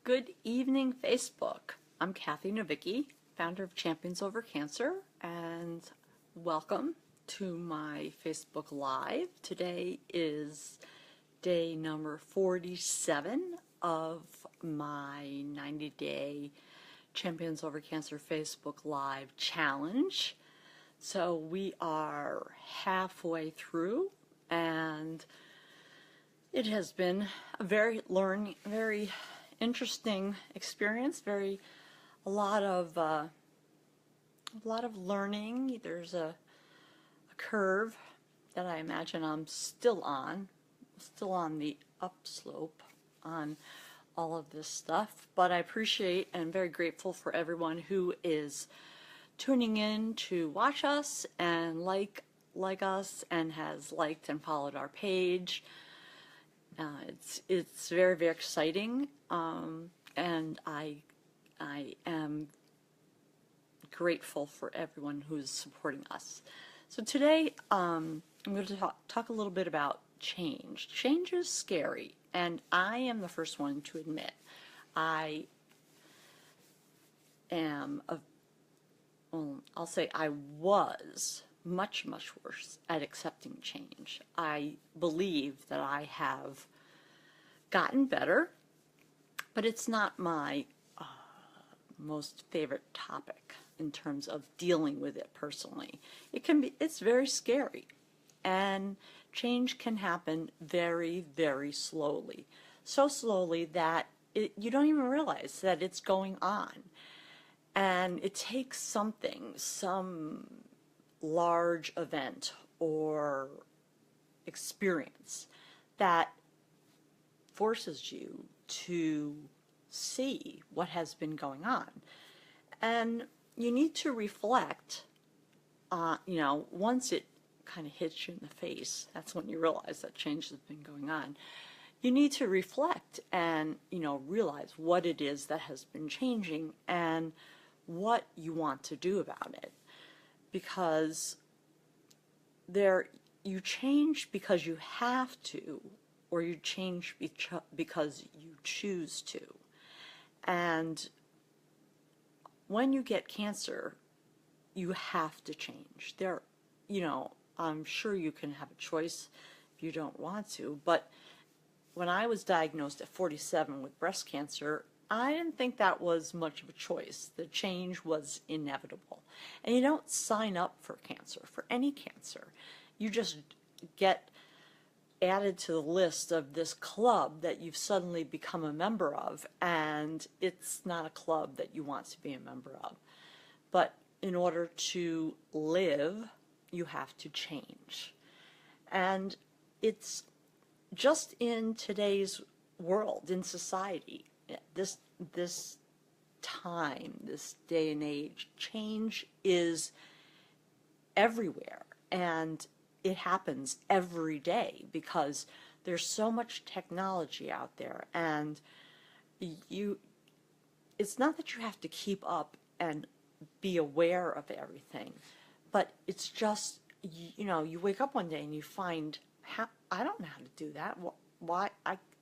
Good evening, Facebook. I'm Cathy Novicky, founder of Champions Over Cancer, and welcome to my Facebook Live. Today is day number 47 of my 90-day Champions Over Cancer Facebook Live challenge. So we are halfway through, and it has been a very interesting experience. A lot of learning. There's a curve that I imagine I'm still on the upslope on all of this stuff. But I appreciate and very grateful for everyone who is tuning in to watch us and like us and has liked and followed our page. It's very exciting, and I am grateful for everyone who's supporting us. So today I'm going to talk a little bit about change. Change is scary, and I am the first one to admit I am I'll say I was much worse at accepting change. I believe that I have gotten better, but it's not my most favorite topic in terms of dealing with it personally. It's very scary, and change can happen very slowly. So slowly that you don't even realize that it's going on. And it takes some large event or experience that forces you to see what has been going on. And you need to reflect, once it kind of hits you in the face, that's when you realize that change has been going on. You need to reflect and, realize what it is that has been changing and what you want to do about it. Because you change because you have to, or you change because you choose to. And when you get cancer, you have to change. I'm sure you can have a choice if you don't want to, but when I was diagnosed at 47 with breast cancer, I didn't think that was much of a choice. The change was inevitable. And you don't sign up for cancer, for any cancer. You just get added to the list of this club that you've suddenly become a member of, and it's not a club that you want to be a member of. But in order to live, you have to change. And it's just in today's world, in society, this time, this day and age, change is everywhere, and it happens every day because there's so much technology out there, and it's not that you have to keep up and be aware of everything, but it's just, you wake up one day and you find, I don't know how to do that. Why?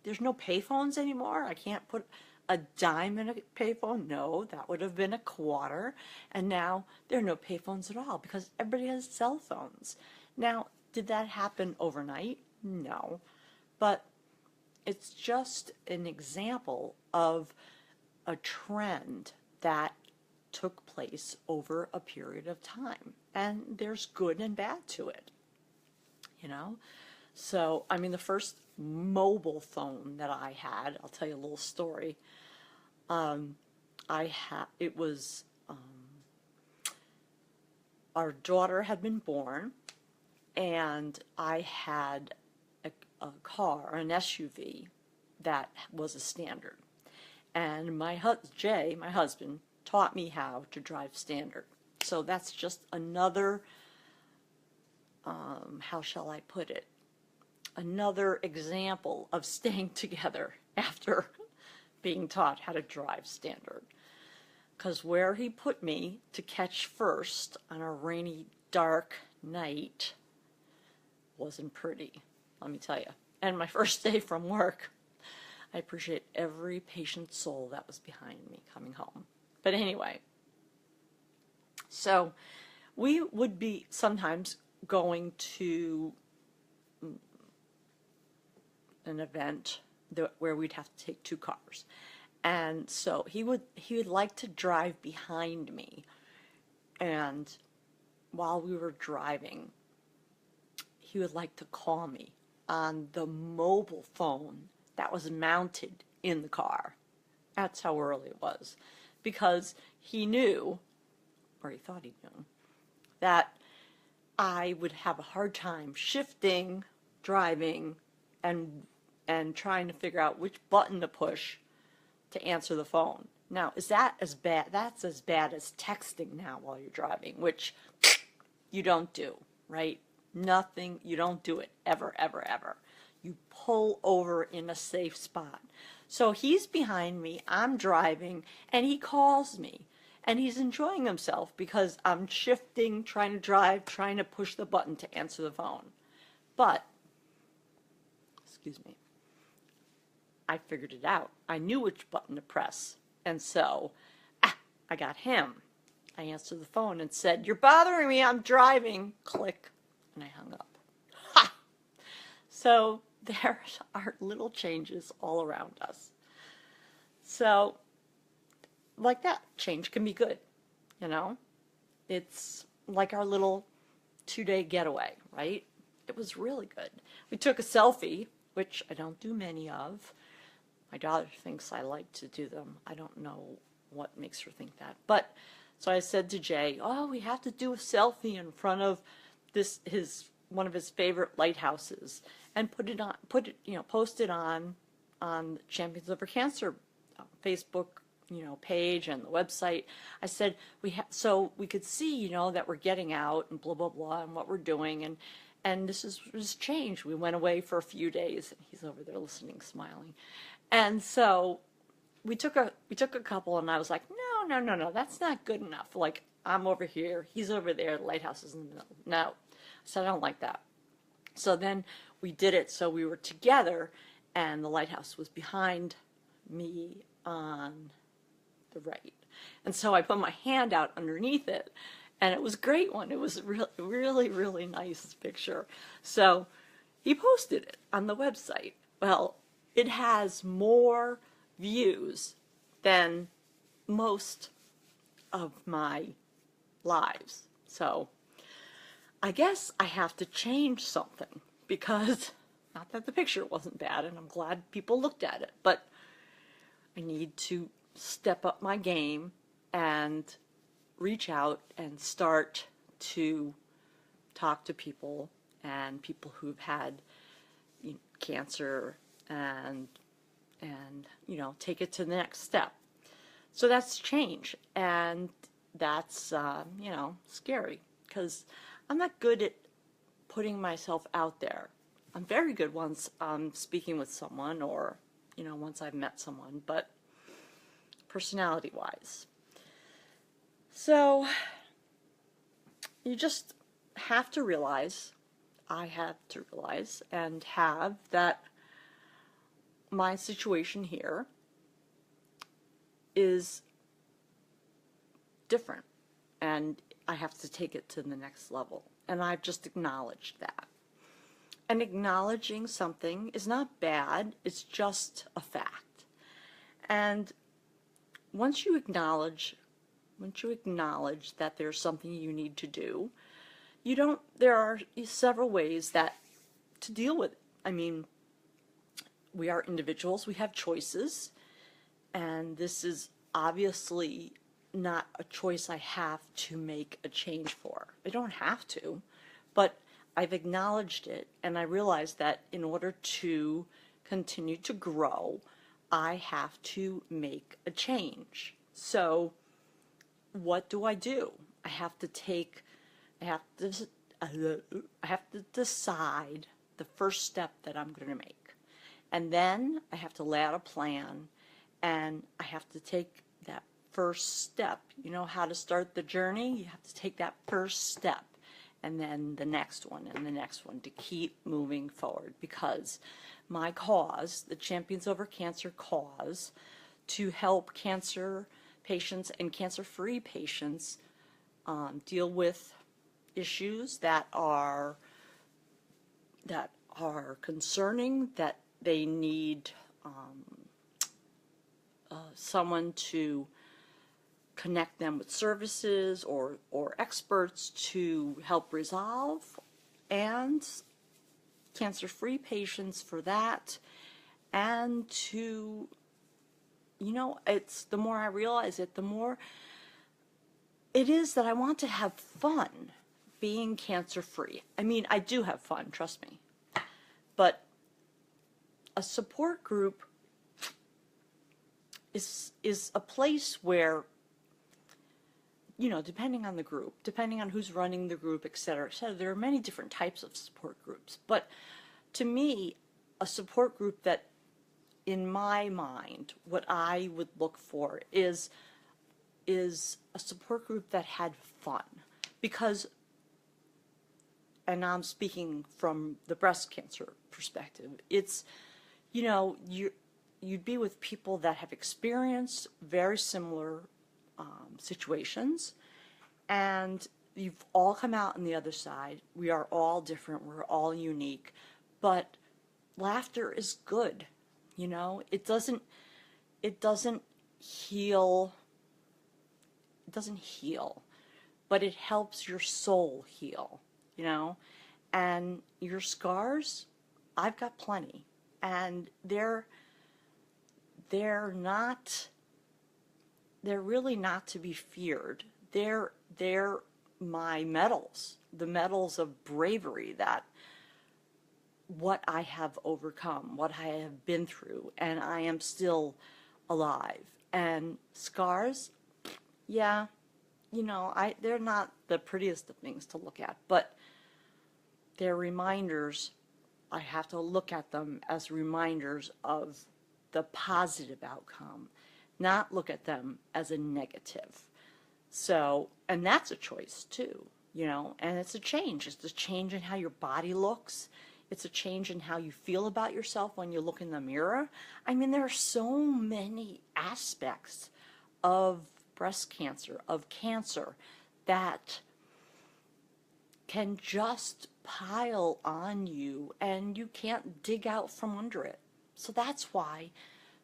There's no payphones anymore. I can't put a dime in a payphone. No, that would have been a quarter. And now there are no payphones at all because everybody has cell phones. Now, did that happen overnight? No. But it's just an example of a trend that took place over a period of time. And there's good and bad to it, So, the first mobile phone that I had, I'll tell you a little story. It was, our daughter had been born, and I had a car, an SUV, that was a standard. And Jay, my husband, taught me how to drive standard. So that's just another, how shall I put it? Another example of staying together after being taught how to drive standard. Because where he put me to catch first on a rainy, dark night wasn't pretty, let me tell you. And my first day from work, I appreciate every patient soul that was behind me coming home. But anyway, so we would be sometimes going to an event where we'd have to take 2 cars. And so he would like to drive behind me. And while we were driving, he would like to call me on the mobile phone that was mounted in the car. That's how early it was. Because he knew, or he thought he knew, that I would have a hard time shifting, driving, and trying to figure out which button to push to answer the phone. Now, is that as bad? That's as bad as texting now while you're driving, which you don't do, right? Nothing, you don't do it ever, ever, ever. You pull over in a safe spot. So he's behind me, I'm driving, and he calls me. And he's enjoying himself because I'm shifting, trying to drive, trying to push the button to answer the phone. But, excuse me, I figured it out. I knew which button to press. And so, I got him. I answered the phone and said, "You're bothering me, I'm driving." Click. And I hung up. Ha! So there are little changes all around us. So, like that, change can be good, you know? It's like our little 2-day getaway, right? It was really good. We took a selfie, which I don't do many of. My daughter thinks I like to do them. I don't know what makes her think that. But, so I said to Jay, "Oh, we have to do a selfie in front of one of his favorite lighthouses and post it on Champions Over Cancer Facebook, page and the website." I said so we could see, that we're getting out and blah blah blah and what we're doing, and this was change. We went away for a few days. He's over there listening, smiling, and so we took a couple, and I was like, no, that's not good enough. Like, I'm over here, he's over there, the lighthouse is in the middle. No, I said, I don't like that. So then we did it so we were together, and the lighthouse was behind me on the right. And so I put my hand out underneath it, and it was a great one. It was a really, really, really nice picture. So he posted it on the website. Well, it has more views than most of my lives. So I guess I have to change something, because not that the picture wasn't bad, and I'm glad people looked at it, but I need to step up my game and reach out and start to talk to people, and people who've had cancer, and take it to the next step. So that's change, and that's scary, because I'm not good at putting myself out there. I'm very good once I'm speaking with someone, or once I've met someone, but personality-wise. So you just have to realize, I had to realize, and have, that my situation here is different, and I have to take it to the next level. And I've just acknowledged that. And acknowledging something is not bad, it's just a fact. And once you acknowledge that there's something you need to do, there are several ways to deal with it. I mean, we are individuals, we have choices, and this is obviously not a choice I have to make a change for. I don't have to, but I've acknowledged it, and I realized that in order to continue to grow, I have to make a change. So what do? I have to decide the first step that I'm going to make. And then I have to lay out a plan, and I have to take that first step. You know how to start the journey? You have to take that first step, and then the next one, and the next one, to keep moving forward, because my cause, the Champions Over Cancer cause, to help cancer patients and cancer-free patients deal with issues that are concerning, that they need someone to connect them with services or experts to help resolve, and cancer-free patients for that. And to, you know, it's the more I realize it, the more it is that I want to have fun being cancer-free. I mean, I do have fun, trust me. But a support group is a place where, you know, depending on the group, depending on who's running the group, et cetera, there are many different types of support groups. But to me, a support group that, in my mind, what I would look for is a support group that had fun. Because, and I'm speaking from the breast cancer perspective, it's, you know, you'd be with people that have experienced very similar situations, and you've all come out on the other side. We are all different, we're all unique, but laughter is good, you know. It doesn't heal, but it helps your soul heal, you know. And your scars, I've got plenty, and they're really not to be feared. They're my medals, the medals of bravery, that what I have overcome, what I have been through, and I am still alive. And scars, yeah, you know, they're not the prettiest of things to look at, but they're reminders. I have to look at them as reminders of the positive outcome, not look at them as a negative. So, and that's a choice too, you know, and it's a change. It's a change in how your body looks. It's a change in how you feel about yourself when you look in the mirror. I mean, there are so many aspects of breast cancer, of cancer, that can just pile on you and you can't dig out from under it. So that's why,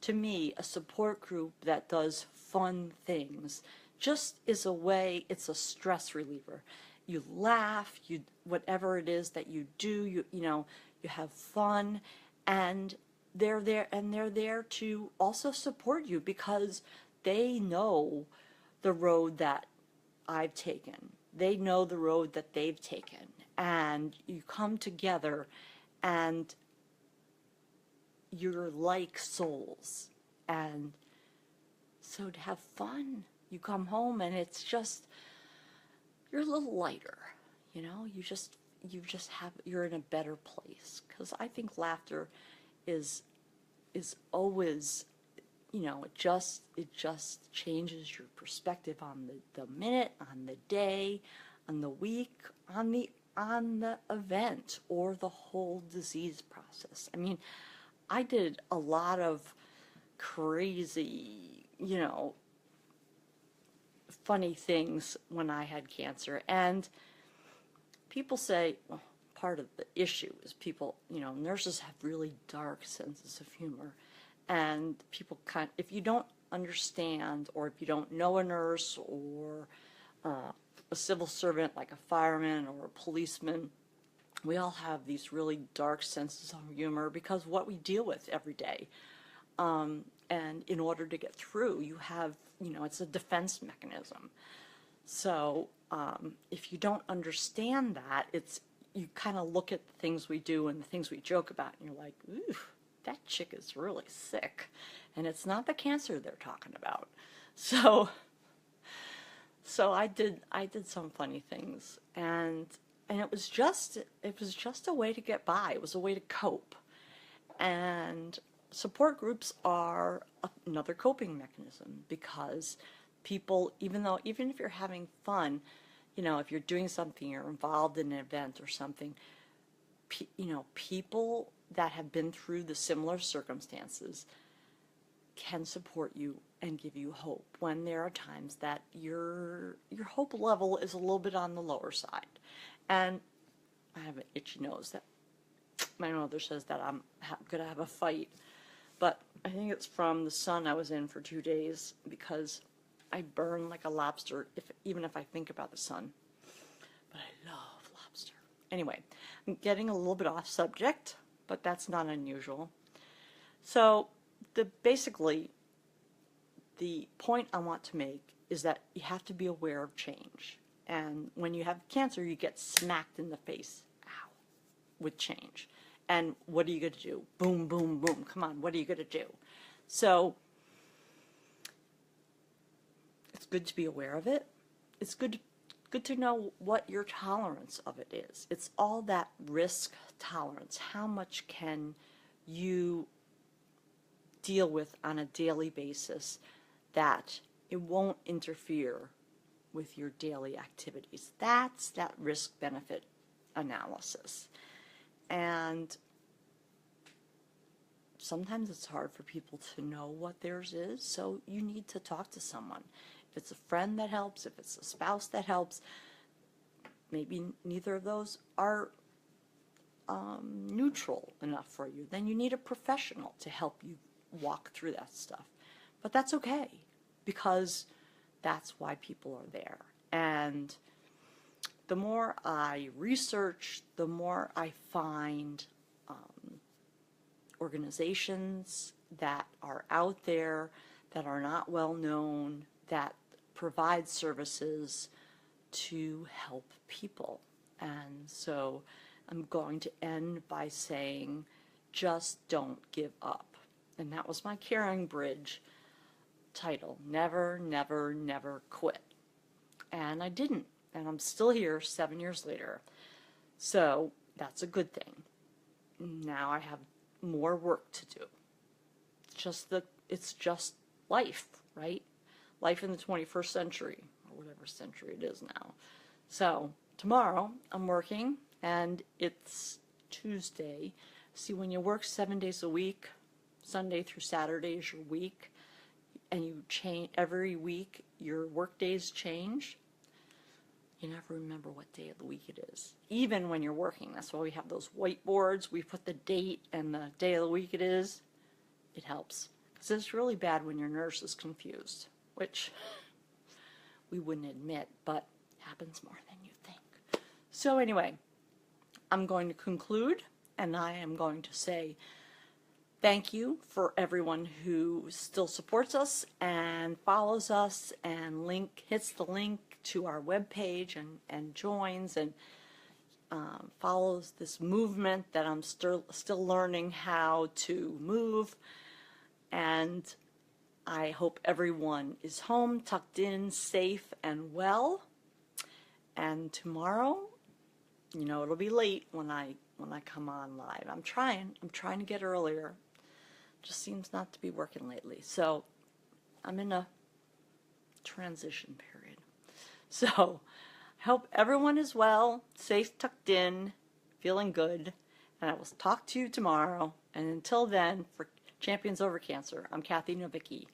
to me, a support group that does fun things just is a way, it's a stress reliever. You laugh, whatever it is that you do, you know, you have fun, and they're there to also support you, because they know the road that I've taken. They know the road that they've taken, and you come together and you're like souls. And so to have fun, you come home and it's just, you're a little lighter, you know. You're in a better place, because I think laughter is always, you know, it just changes your perspective on the minute, on the day, on the week, on the event, or the whole disease process. I mean, I did a lot of crazy, you know, funny things when I had cancer. And people say, well, part of the issue is people, you know, nurses have really dark senses of humor. And people if you don't understand, or if you don't know a nurse, or a civil servant like a fireman or a policeman, we all have these really dark senses of humor because what we deal with every day. And in order to get through, you have, you know, it's a defense mechanism. So if you don't understand that, you kind of look at the things we do and the things we joke about, and you're like, ooh, that chick is really sick. And it's not the cancer they're talking about. So I did some funny things, and it was just a way to get by. It was a way to cope. And support groups are another coping mechanism, because people, even if you're having fun, you know, if you're doing something, you're involved in an event or something, people that have been through the similar circumstances can support you and give you hope when there are times that your hope level is a little bit on the lower side. And I have an itchy nose that my mother says that I'm gonna have a fight, but I think it's from the sun I was in for 2 days, because I burn like a lobster even if I think about the sun. But I love lobster. Anyway, I'm getting a little bit off subject, but that's not unusual. So basically, the point I want to make is that you have to be aware of change. And when you have cancer, you get smacked in the face, ow, with change. And what are you going to do? Boom, boom, boom. Come on, what are you going to do? So it's good to be aware of it. It's good to know what your tolerance of it is. It's all that risk tolerance. How much can you deal with on a daily basis that it won't interfere with your daily activities? That's that risk-benefit analysis. And sometimes it's hard for people to know what theirs is, so you need to talk to someone. If it's a friend that helps, if it's a spouse that helps, maybe neither of those are neutral enough for you, then you need a professional to help you walk through that stuff. But that's okay, because that's why people are there. And the more I research, the more I find organizations that are out there that are not well known, that provide services to help people. And so I'm going to end by saying, just don't give up. And that was my Caring Bridge title, Never, Never, Never Quit. And I didn't, and I'm still here 7 years later. So that's a good thing. Now I have more work to do. It's just life, right? Life in the 21st century, or whatever century it is now. So tomorrow I'm working, and it's Tuesday. See, when you work 7 days a week, Sunday through Saturday is your week, and you change every week, your work days change. You never remember what day of the week it is, even when you're working. That's why we have those whiteboards. We put the date and the day of the week it is. It helps, because it's really bad when your nurse is confused, which we wouldn't admit, but happens more than you think. So anyway, I'm going to conclude, and I am going to say thank you for everyone who still supports us and follows us and hits the link to our webpage and joins and follows this movement that I'm still learning how to move. And I hope everyone is home, tucked in, safe, and well. And tomorrow, it'll be late when I come on live. I'm trying to get earlier. Just seems not to be working lately. So I'm in a transition period. So I hope everyone is well, safe, tucked in, feeling good, and I will talk to you tomorrow. And until then, for Champions Over Cancer, I'm Cathy Novicky.